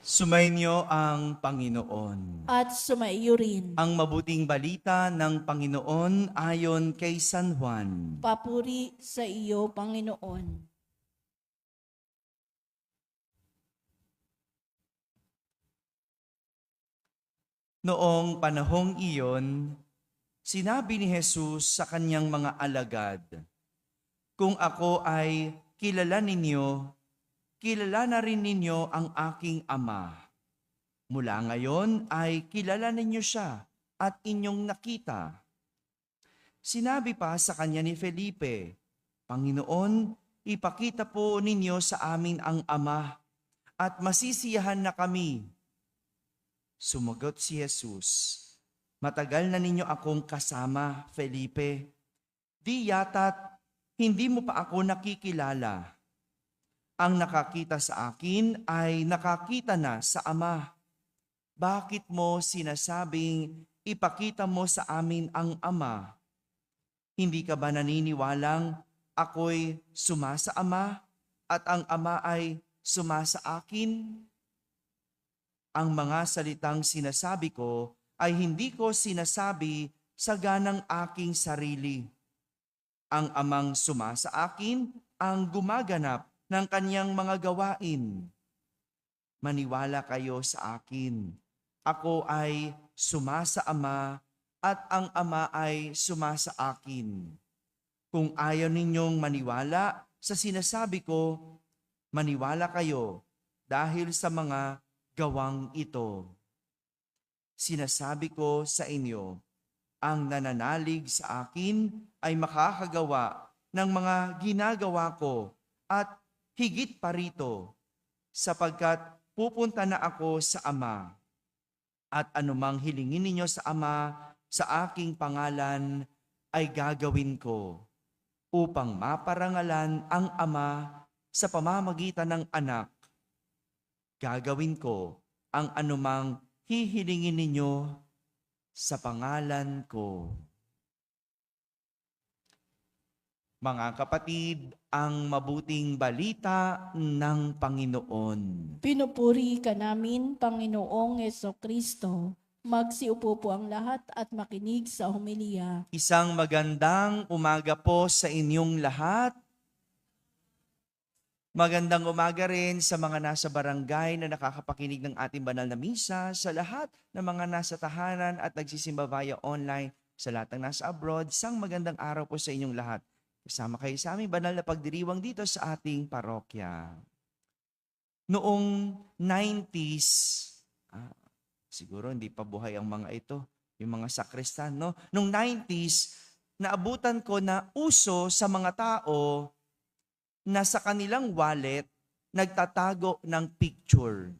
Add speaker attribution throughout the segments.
Speaker 1: Sumainyo ang Panginoon.
Speaker 2: At sumaiyo rin.
Speaker 1: Ang mabuting balita ng Panginoon ayon kay San Juan.
Speaker 2: Papuri sa iyo, Panginoon.
Speaker 1: Noong panahong iyon, sinabi ni Jesus sa kanyang mga alagad, "Kung ako ay kilala ninyo, kilala na rin ninyo ang aking Ama. Mula ngayon ay kilala ninyo siya at inyong nakita." Sinabi pa sa kanya ni Felipe, "Panginoon, ipakita po ninyo sa amin ang Ama at masisiyahan na kami." Sumagot si Jesus, "Matagal na ninyo akong kasama, Felipe. Di yata't hindi mo pa ako nakikilala. Ang nakakita sa akin ay nakakita na sa Ama. Bakit mo sinasabing ipakita mo sa amin ang Ama? Hindi ka ba naniniwalang ako'y sumasa Ama at ang Ama ay sumasa akin? Ang mga salitang sinasabi ko ay hindi ko sinasabi sa ganang aking sarili. Ang Amang sumasa akin ang gumaganap ng kanyang mga gawain. Maniwala kayo sa akin. Ako ay sumasa Ama at ang Ama ay sumasa akin. Kung ayaw ninyong maniwala sa sinasabi ko, maniwala kayo dahil sa mga gawang ito. Sinasabi ko sa inyo, ang nananalig sa akin ay makakagawa ng mga ginagawa ko at higit pa rito, sapagkat pupunta na ako sa Ama. At anumang hilingin ninyo sa Ama sa aking pangalan ay gagawin ko, upang maparangalan ang Ama sa pamamagitan ng Anak. Gagawin ko ang anumang hihilingin ninyo sa pangalan ko." Mga kapatid, ang mabuting balita ng Panginoon.
Speaker 2: Pinupuri ka namin, Panginoong Kristo. Magsiupo po ang lahat at makinig sa homilya.
Speaker 1: Isang magandang umaga po sa inyong lahat. Magandang umaga rin sa mga nasa barangay na nakakapakinig ng ating banal na misa, sa lahat ng mga nasa tahanan at nagsisimba via online, sa lahat ng nasa abroad. Isang magandang araw po sa inyong lahat. Kasama kayo sa aming banal na pagdiriwang dito sa ating parokya. Noong 90s, siguro hindi pa buhay ang mga ito, yung mga sakristan, no? Noong 90s, naabutan ko na uso sa mga tao na sa kanilang wallet, nagtatago ng picture.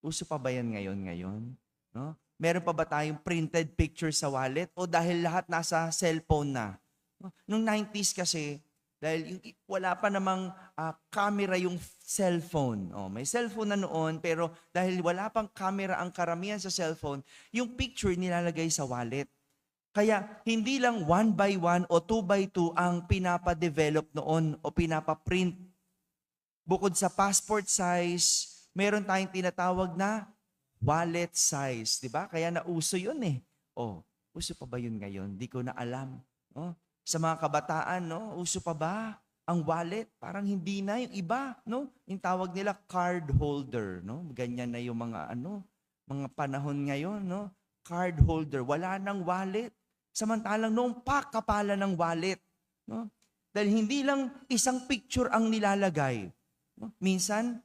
Speaker 1: Uso pa ba yan ngayon? No? Meron pa ba tayong printed picture sa wallet? O dahil lahat nasa cellphone na? Noong 90s kasi, dahil wala pa namang camera yung cellphone. May cellphone na noon, pero dahil wala pang camera ang karamihan sa cellphone, yung picture nilalagay sa wallet. Kaya hindi lang 1 by 1 o 2 by 2 ang pinapadevelop noon o pinapaprint. Bukod sa passport size, meron tayong tinatawag na wallet size, di ba? Kaya nauso yun eh. Uso pa ba yun ngayon? Di ko na alam. Sa mga kabataan, uso pa ba ang wallet? Parang hindi na yung iba, no? Yung tawag nila card holder, no? Ganyan na yung mga mga panahon ngayon, no? Card holder, wala nang wallet. Samantalang noong pakapala ng wallet, no? Dahil hindi lang isang picture ang nilalagay. No? Minsan,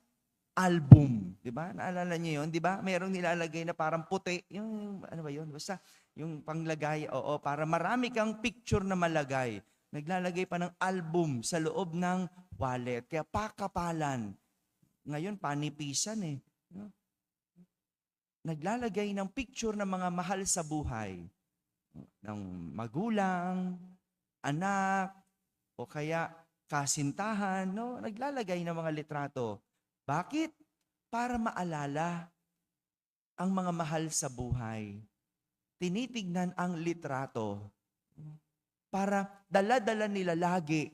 Speaker 1: album, di ba? Naalala niyo 'yon, di ba? Merong nilalagay na parang puti, yung ano ba 'yon? Basta yung panglagay, para marami kang picture na malagay. Naglalagay pa ng album sa loob ng wallet. Kaya pakapalan. Ngayon, panipisan eh. No? Naglalagay ng picture ng mga mahal sa buhay. Ng magulang, anak, o kaya kasintahan, no? Naglalagay ng mga litrato. Bakit? Para maalala ang mga mahal sa buhay. Tinitignan ang litrato para dala-dala nila lagi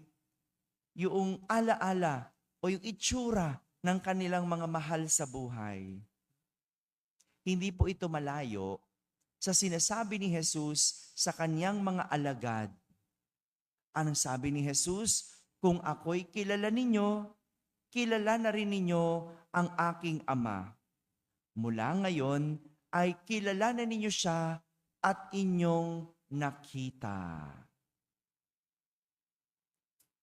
Speaker 1: yung alaala o yung itsura ng kanilang mga mahal sa buhay. Hindi po ito malayo sa sinasabi ni Jesus sa kanyang mga alagad. Anong sabi ni Jesus? Kung ako'y kilala ninyo, kilala na rin ninyo ang aking Ama. Mula ngayon ay kilala na ninyo siya at inyong nakita.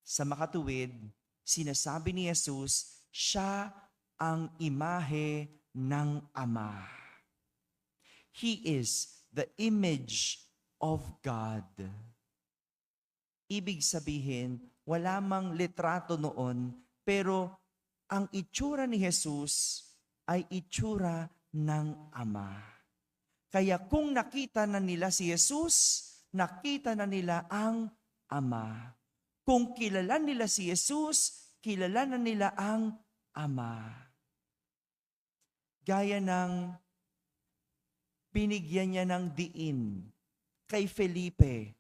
Speaker 1: Sa makatuwid, sinasabi ni Jesus, siya ang imahe ng Ama. He is the image of God. Ibig sabihin, wala mang litrato noon, pero ang itsura ni Jesus ay itsura ng Ama. Kaya kung nakita na nila si Jesus, nakita na nila ang Ama. Kung kilala nila si Jesus, kilala na nila ang Ama. Gaya ng binigyan niya ng diin kay Felipe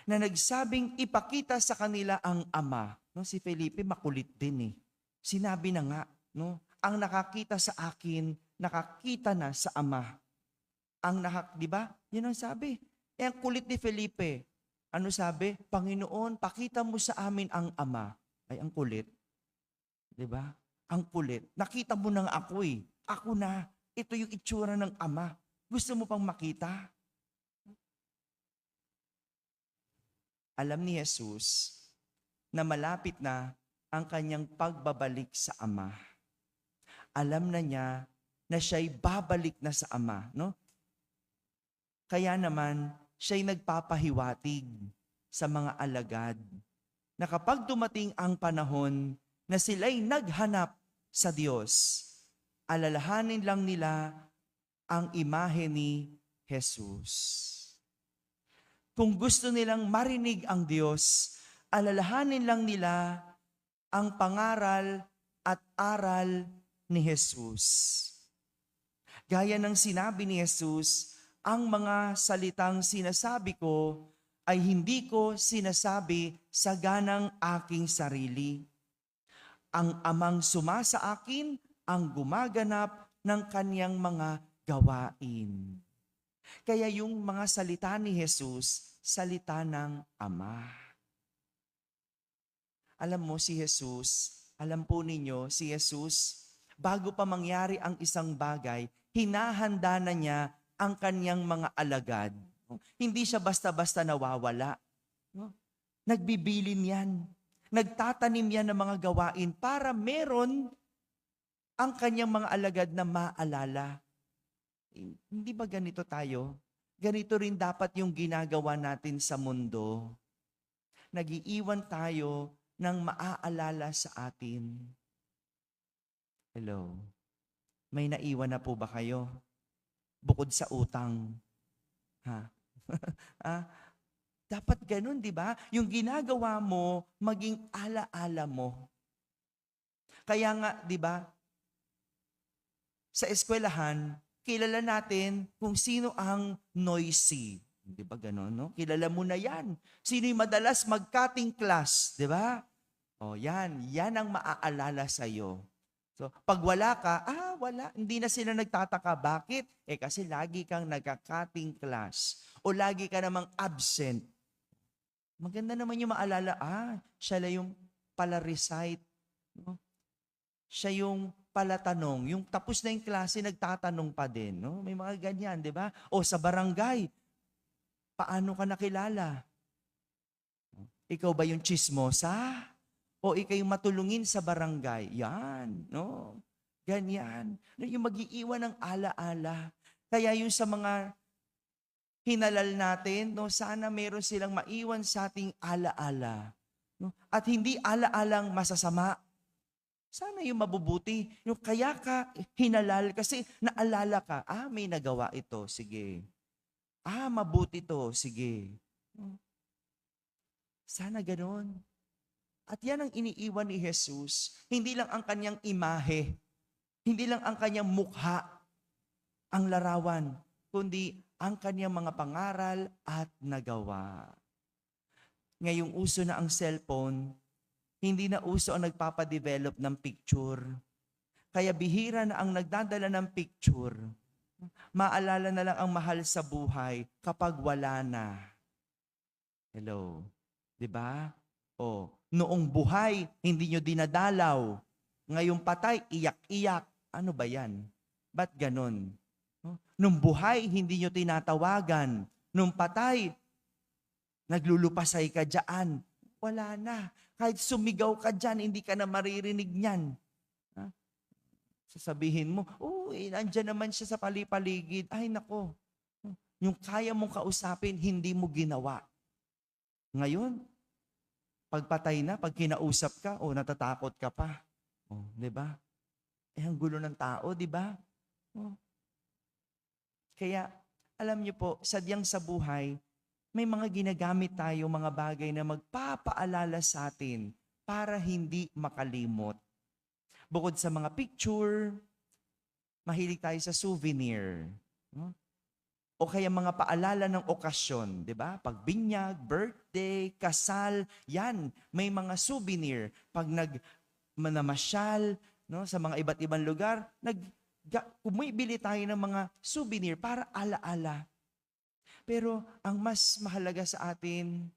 Speaker 1: na nagsabing ipakita sa kanila ang Ama. No, si Felipe makulit din eh. Sinabi na nga, no, ang nakakita sa akin, nakakita na sa Ama. Di ba? Yan ang sabi. Eh, ang kulit ni Felipe. Ano sabi? Panginoon, pakita mo sa amin ang Ama. Ay, ang kulit. Di ba? Ang kulit. Nakita mo nang ako eh. Ako na. Ito yung itsura ng Ama. Gusto mo pang makita? Alam ni Jesus na malapit na ang kanyang pagbabalik sa Ama. Alam na niya na siya'y babalik na sa Ama, no? Kaya naman, siya'y nagpapahiwatig sa mga alagad na kapag dumating ang panahon na sila'y naghanap sa Diyos, alalahanin lang nila ang imahe ni Jesus. Kung gusto nilang marinig ang Diyos, alalahanin lang nila ang pangaral at aral ni Jesus. Gaya ng sinabi ni Jesus, ang mga salitang sinasabi ko ay hindi ko sinasabi sa ganang aking sarili. Ang Amang sumasa akin ang gumaganap ng kanyang mga gawain. Kaya yung mga salita ni Jesus, salita ng Ama. Alam mo si Jesus, alam po ninyo si Jesus, bago pa mangyari ang isang bagay, hinahanda na niya ang kanyang mga alagad. Hindi siya basta-basta nawawala. Nagbibilin yan. Nagtatanim yan ng mga gawain para meron ang kanyang mga alagad na maalala. Hindi ba ganito tayo? Ganito rin dapat yung ginagawa natin sa mundo. Nag-iiwan tayo ng maaalala sa atin. Hello? May naiwan na po ba kayo? Bukod sa utang. Ha? Dapat ganun, di ba? Yung ginagawa mo, maging alaala mo. Kaya nga, di ba, sa eskwelahan, kilala natin kung sino ang noisy. Di ba ganun, no? Kilala mo na yan. Sino yung madalas mag-cutting class, di ba? O yan ang maaalala sa'yo. So, pag wala ka, wala. Hindi na sila nagtataka. Bakit? Kasi lagi kang nagka-cutting class. O lagi ka namang absent. Maganda naman yung maalala, siya lang yung pala-recite. No? Siya yung palatanong. Yung tapos na yung klase, nagtatanong pa din. No? May mga ganyan, di ba? O sa barangay, paano ka nakilala? Ikaw ba yung chismosa? O ikaw yung matulungin sa barangay? Yan, no? Ganyan. Yung mag-iiwan ng alaala. Kaya yung sa mga hinalal natin, no, sana meron silang maiwan sa ating alaala. No? At hindi alaalang masasama. Sana yung mabubuti. Yung kaya ka hinalal kasi naalala ka, may nagawa ito, sige. Mabuti to, sige. Sana ganoon. At yan ang iniiwan ni Jesus. Hindi lang ang kanyang imahe, hindi lang ang kanyang mukha, ang larawan, kundi ang kanyang mga pangaral at nagawa. Ngayong uso na ang cellphone, hindi na uso ang nagpapadevelop ng picture. Kaya bihira na ang nagdadala ng picture. Maalala na lang ang mahal sa buhay kapag wala na. Hello. 'Di ba? Noong buhay, hindi nyo dinadalaw. Ngayong patay, iyak-iyak. Ano ba yan? Ba't ganon? Nung buhay, hindi nyo tinatawagan. Nung patay, naglulupasay ka dyan. Wala na. Kahit sumigaw ka dyan, hindi ka na maririnig niyan. Sasabihin mo, nandyan naman siya sa palipaligid. Ay nako, yung kaya mong kausapin, hindi mo ginawa. Ngayon, pagpatay na, pag kinausap ka, natatakot ka pa. Di ba? Ang gulo ng tao, di ba? Kaya, alam niyo po, sadyang sa buhay, may mga ginagamit tayo, mga bagay na magpapaalala sa atin para hindi makalimot. Bukod sa mga picture, mahilig tayo sa souvenir. O kaya mga paalala ng okasyon, di ba? Pagbinyag, birthday, kasal, yan, may mga souvenir. Pag namasyal, sa mga iba't ibang lugar, bumibili tayo ng mga souvenir para alaala. Pero ang mas mahalaga sa atin,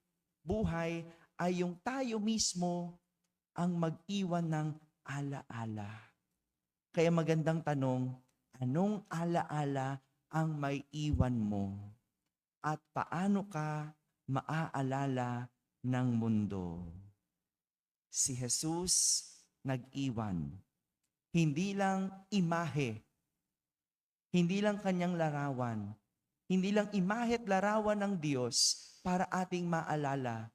Speaker 1: buhay, ay yung tayo mismo ang mag-iwan ng alaala. Kaya magandang tanong, anong alaala ang may iwan mo? At paano ka maaalala ng mundo? Si Jesus nag-iwan. Hindi lang imahe, hindi lang kanyang larawan, hindi lang imahe at larawan ng Diyos para ating maalala,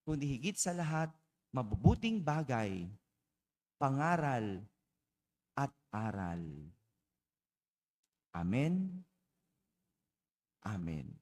Speaker 1: kundi higit sa lahat, mabubuting bagay, pangaral at aral. Amen. Amen.